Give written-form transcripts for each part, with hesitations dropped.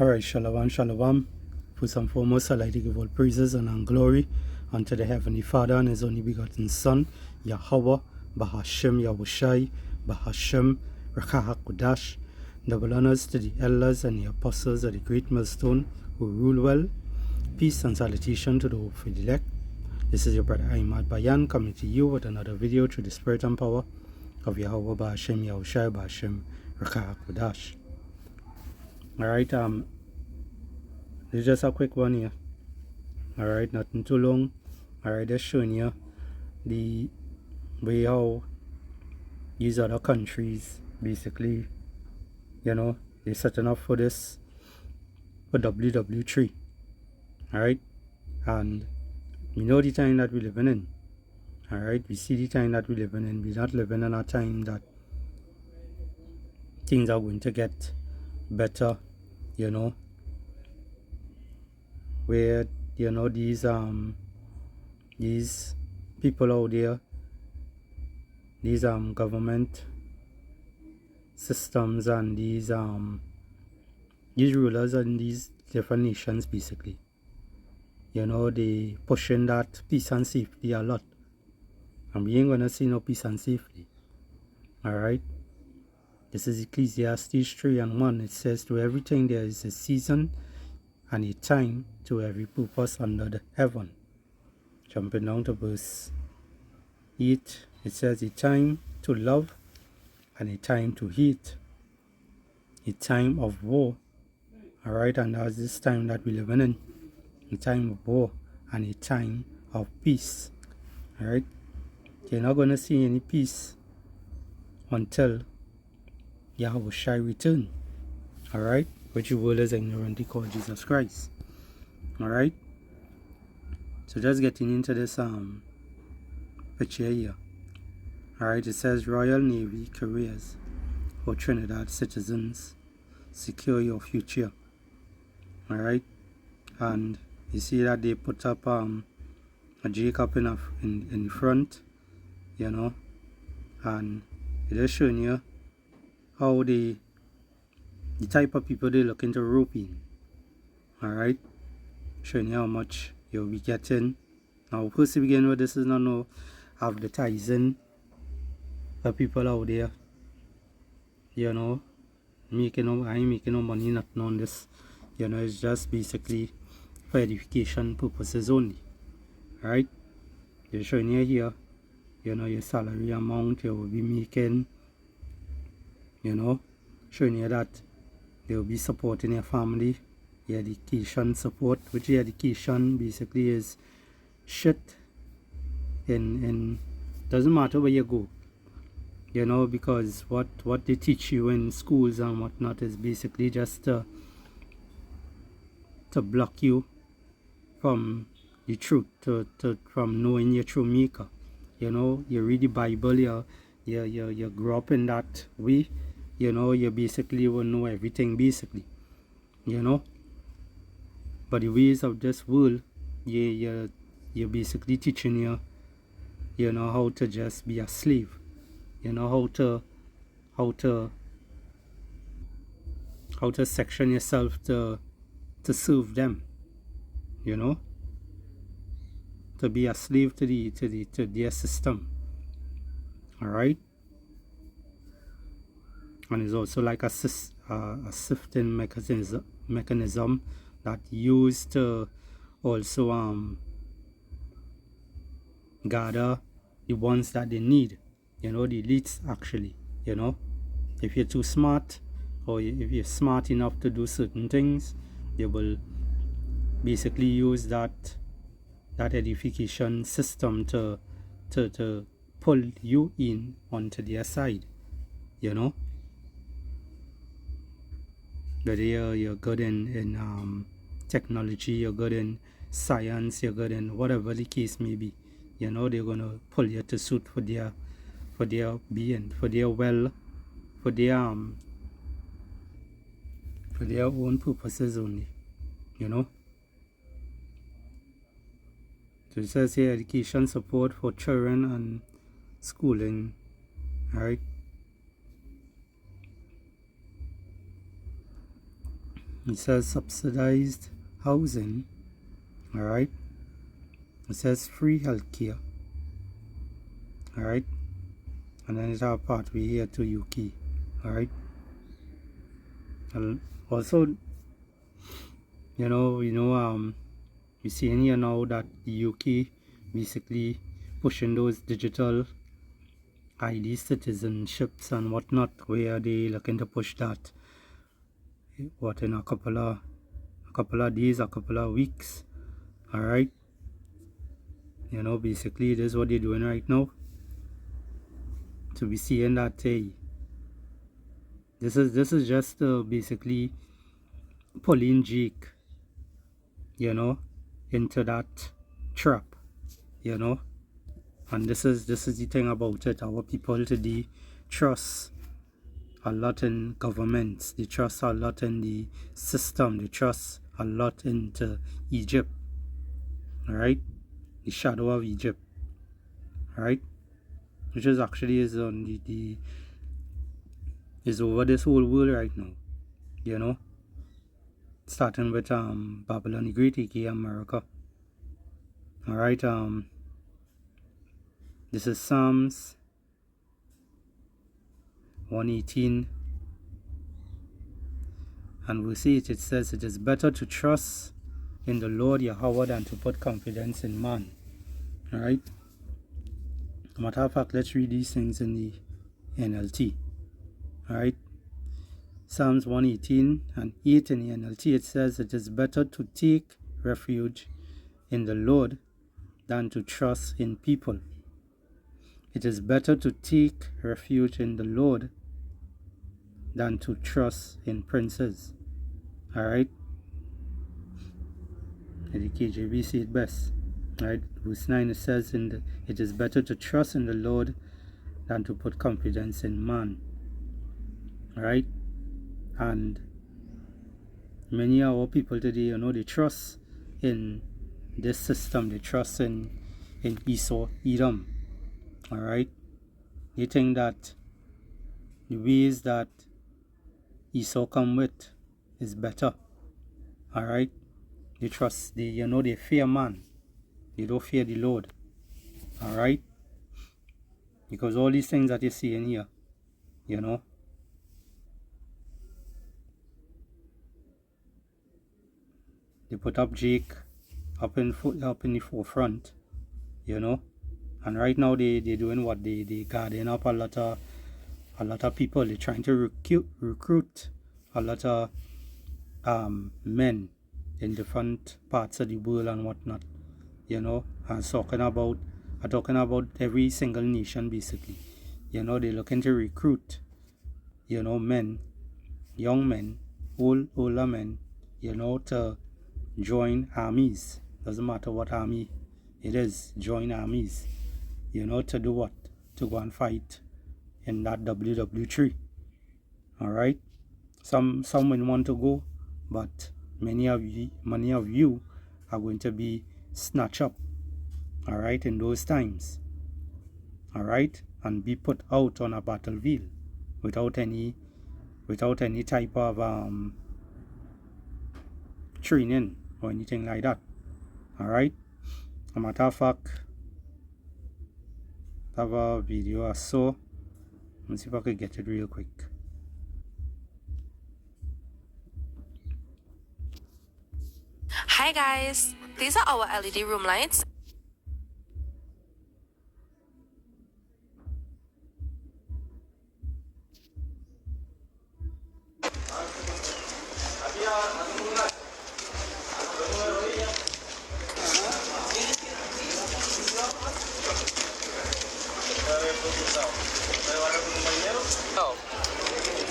Alright, Shalom, Shalom. First and foremost, I'd like to give all praises and glory unto the Heavenly Father and His only begotten Son, Yahweh, Bahashem Yahushai, Bahashem Rakahakudash. Double honors to the elders and the apostles of the great millstone who rule well. Peace and salutation to the hopeful elect. This is your brother Ahmad Bayan coming to you with another video through the spirit and power of Yahweh, Bahashem Yahushai, Bahashem Rakahakudash. Alright, this is just a quick one here. Alright, nothing too long. Alright, just showing you the way how these other countries basically, they're setting up for this, for WW3. Alright, and we know the time that we're living in. Alright, we see the time that we're living in. We're not living in a time that things are going to get better, where these people out there, these government systems and these rulers in these different nations basically, they pushing that peace and safety a lot, and we ain't gonna see no peace and safety. Alright, this is Ecclesiastes 3:1. It says, to everything there is a season and a time to every purpose under the heaven. Jumping down to verse 8, it says, a time to love and a time to hate, a time of war. Alright, and that's this time that we're living in, a time of war and a time of peace. Alright, you're not going to see any peace until Yahweh shall return. Alright, which the world is ignorantly called Jesus Christ. Alright, so just getting into this picture here. Alright, it says Royal Navy careers for Trinidad citizens, secure your future. Alright, and you see that they put up a Jacob in front, and it is showing you how the type of people they looking to rope in. Alright, showing you how much you'll be getting. Now, first to begin with, this is not no advertising for people out there, I ain't making no money nothing on this, it's just basically for edification purposes only. Alright, they're showing you here, your salary amount you will be making, showing you that they will be supporting your family, your education support, which your education basically is shit in doesn't matter where you go, because what they teach you in schools and whatnot is basically just to block you from the truth, from knowing your true maker. You read the Bible, you grow up in that way, you basically will know everything basically, but the ways of this world, you're basically teaching you, how to just be a slave, how to section yourself to serve them, to be a slave to their system. Alright, and it's also like a sifting mechanism that used to also gather the ones that they need, the elites actually. If you're too smart, or if you're smart enough to do certain things, they will basically use that edification system to pull you in onto their side, whether you're good in technology, you're good in science, you're good in whatever the case may be, they're gonna pull you to suit for their being, for their own purposes only, So it says here, education support for children and schooling. Alright, It says subsidized housing, all right? It says free healthcare, all right? And then it's our pathway here to UK, all right? And also, you see in here now that the UK basically pushing those digital ID citizenships and whatnot, where they looking to push that in a couple of days, a couple of weeks, all right? Basically this is what they're doing right now. To be seeing that, hey, this is just basically pulling Jake, into that trap, and this is the thing about it. Our people today trust a lot in governments, they trust a lot in the system, they trust a lot into Egypt, all right? The shadow of Egypt, all right? Which is actually is on the is over this whole world right now, starting with Babylon the Great, aka America. All right, this is Psalms 118 and verse 8. It says, "It is better to trust in the Lord Yahweh than to put confidence in man." All right. Matter of fact, let's read these things in the NLT. All right. Psalms 118 and 8 in the NLT, it says, "It is better to take refuge in the Lord than to trust in people." It is better to take refuge in the Lord than to trust in princes. All right. The KJV say it best. All right. Verse 9, it says, "It is better to trust in the Lord than to put confidence in man." All right. And many of our people today, they trust in this system. They trust in Esau, Edom. All right. They think that the ways that Esau come with is better. All right. They trust they fear man. They don't fear the Lord. All right. Because all these things that you see in here, they put up Jake up in the forefront, and right now they doing what they guarding up a lot of people. They're trying to recruit a lot of men in different parts of the world and whatnot, and talking about every single nation basically. They're looking to recruit, men, young men, older men, to join armies. Doesn't matter what army it is, join armies, to do what? To go and fight in that WW3. All right. Some will want to go, but many of you are going to be snatched up, all right, in those times, all right, and be put out on a battlefield without any type of training or anything like that. All right. A matter of fact, I have a video I saw. Let's see if I could get it real quick. Hi guys, these are our LED room lights.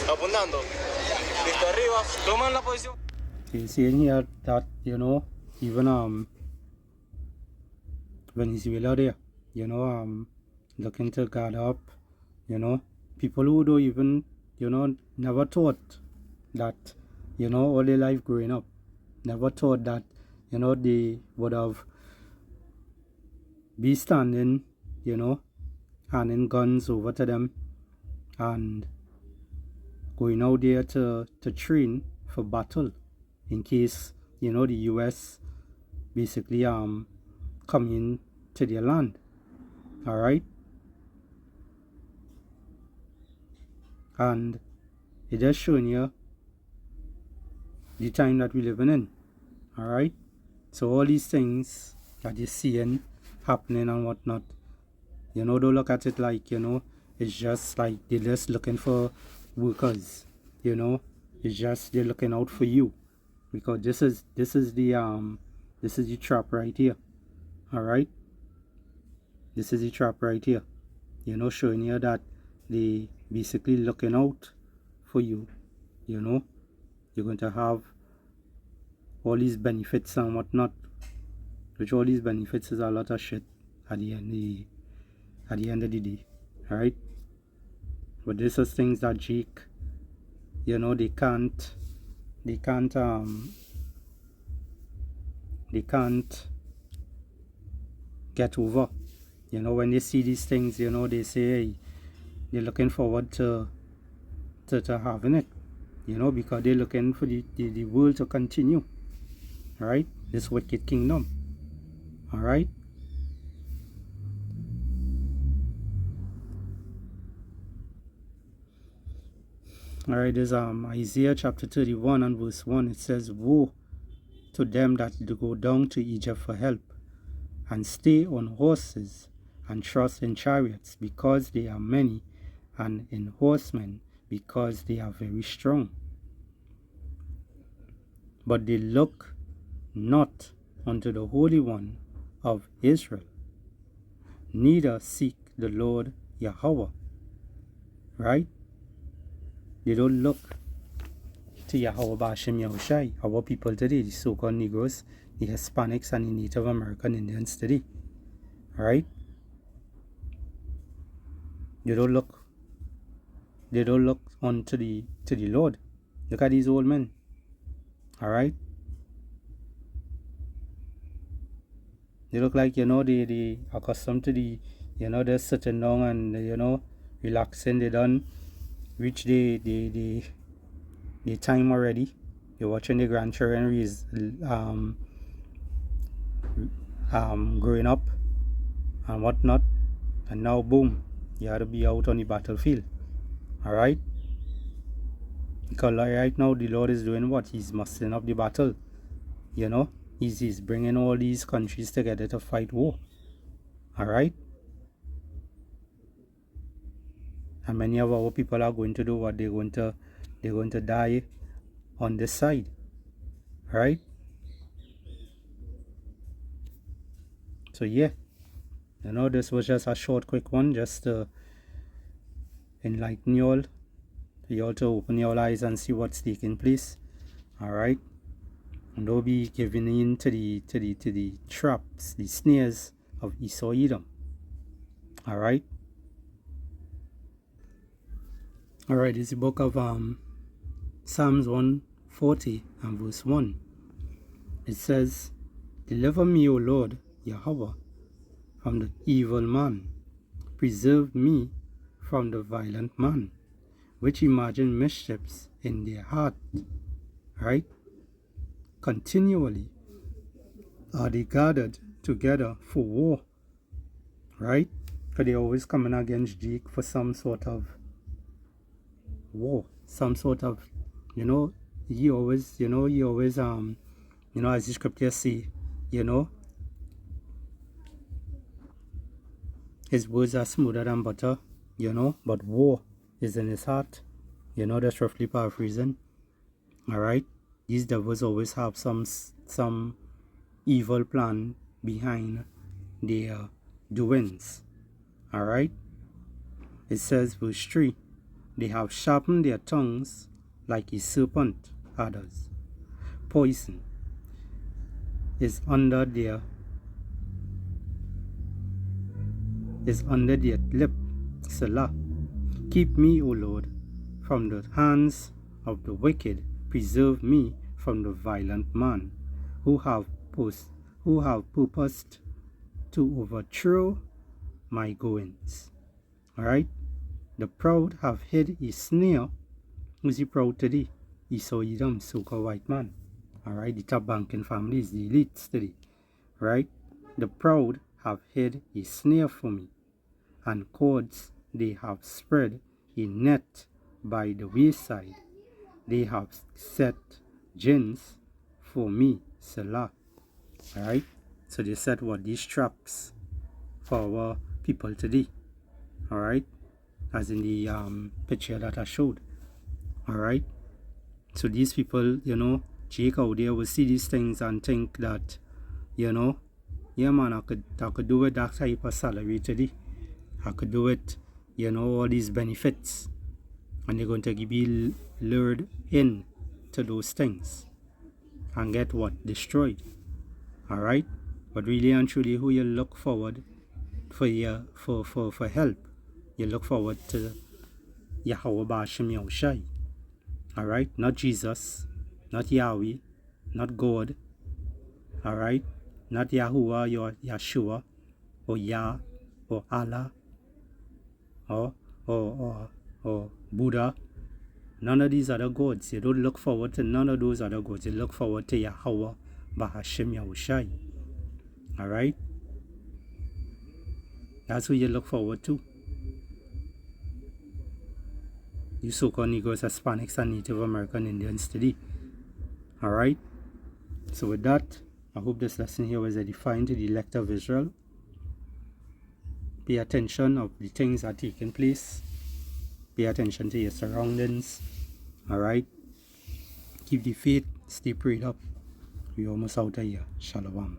Apuntando. Vista arriba, toman la posición. So you see in here that, even Venezuela there, looking to guard up, people who don't even, never thought that, all their life growing up, never thought that, they would have be standing, handing guns over to them and going out there to train for battle, in case, the US basically come in to their land. All right, and it just showing you the time that we're living in. All right, so all these things that you're seeing happening and whatnot, don't look at it like, it's just like they're just looking for workers. It's just they're looking out for you, because this is the trap right here. All right, this is the trap right here. Showing you that they basically looking out for you. You're going to have all these benefits and whatnot, which all these benefits is a lot of shit at the end of the day. All right, but this is things that Jake, they can't get over. When they see these things, they say, hey, they're looking forward to having it, because they're looking for the world to continue. All right, this wicked kingdom. All right, there's Isaiah chapter 31 and verse 1. It says, woe to them that go down to Egypt for help, and stay on horses, and trust in chariots, because they are many, and in horsemen, because they are very strong. But they look not unto the Holy One of Israel, neither seek the Lord Yahweh. Right? They don't look to Yahweh Bashim Yahushai. Our people today, the so-called Negroes, the Hispanics, and the Native American Indians today. Right? They don't look unto the Lord. Look at these old men. All right? They look like, they accustomed to the, they're sitting down and, relaxing. They done reach the time already. You're watching the grandchildren growing up and whatnot. And now, boom, you have to be out on the battlefield. All right? Because right now, the Lord is doing what? He's mustering up the battle. He's bringing all these countries together to fight war. All right? And many of our people are going to do what? They're going to die on this side. Right? So yeah, this was just a short, quick one, just to enlighten you all, to open your eyes and see what's taking place. All right, and don't be giving in to the traps, the snares of Esau Edom. All right. All right, it's the book of Psalms 140 and verse 1. It says, deliver me, O Lord Yahweh, from the evil man. Preserve me from the violent man, which imagine mischiefs in their heart. Right? Continually are they gathered together for war. Right? Because they're always coming against Jake for some sort of war. Some sort of, he always, as the scriptures say, his words are smoother than butter, but war is in his heart. That's roughly paraphrasing. All right? These devils always have some evil plan behind their doings. All right? It says, verse 3, they have sharpened their tongues like a serpent others. Poison is under their lip. Selah. Keep me, O Lord, from the hands of the wicked. Preserve me from the violent man, who have purposed to overthrow my goings. All right? The proud have hid a snare. Who's he proud today? Esau Edom, so-called white man. Alright, the top banking family is the elites today. Right? The proud have hid a snare for me, and cords they have spread a net by the wayside. They have set gins for me, Selah. Alright? So they set what? These traps for our people today. Alright? As in the picture that I showed. Alright? So these people, Jake out there will see these things and think that, yeah man, I could do it that type of salary today. I could do it, all these benefits. And they're going to be lured in to those things and get what? Destroyed. Alright? But really and truly, who you look forward for help, you look forward to Yahweh Ba'Shem Yahushai. Alright? Not Jesus, not Yahweh, not God. Alright? Not Yahuwah or Yeshua or Yah or Allah or Buddha. None of these other gods. You don't look forward to none of those other gods. You look forward to Yahweh Ba'Shem Yahushai. Alright? That's who you look forward to. You so-called Negroes, Hispanics, and Native American Indians today. Alright? So with that, I hope this lesson here was edifying to the elect of Israel. Pay attention of the things that are taking place. Pay attention to your surroundings. Alright? Keep the faith. Stay prayed up. We're almost out of here. Shalom.